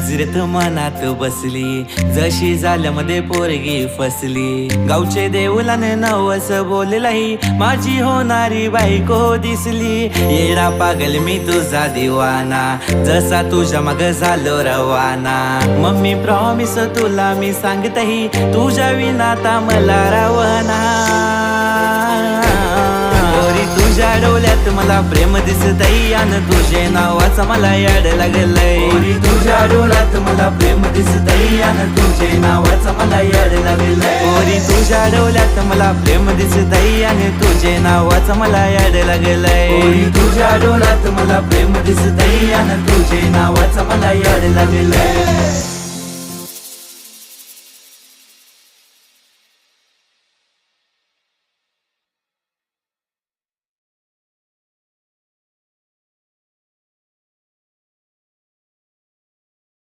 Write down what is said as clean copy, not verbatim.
नजरेत मनात बसली, जशी झाल्यामध्ये पोरगी फसली. गावचे देऊलाने नवस बोललाई, माझी होणारी बायको दिसली. येडा पागल मी तुझा दिवाना, जसा तुझ्या मग झालो रवाना. मम्मी प्रॉमिस तुला मी सांगतही, तुझ्या विनाता मला रावना. तुझ्या डोळ्यात मला प्रेम दिसतई, आणि तुझे नावाचं मला याड लागलंय. तुझ्या डोळ्यात मला प्रेम दिसतई, आणि तुझे नावाचं मला याड लागलंय. तुझ्या डोळ्यात मला प्रेम दिसतई, आणि तुझे नावाचं मला याड लागलंय. तुझ्या डोळ्यात मला प्रेम दिसतई, आणि तुझे नावाचं मला याड लागलंय.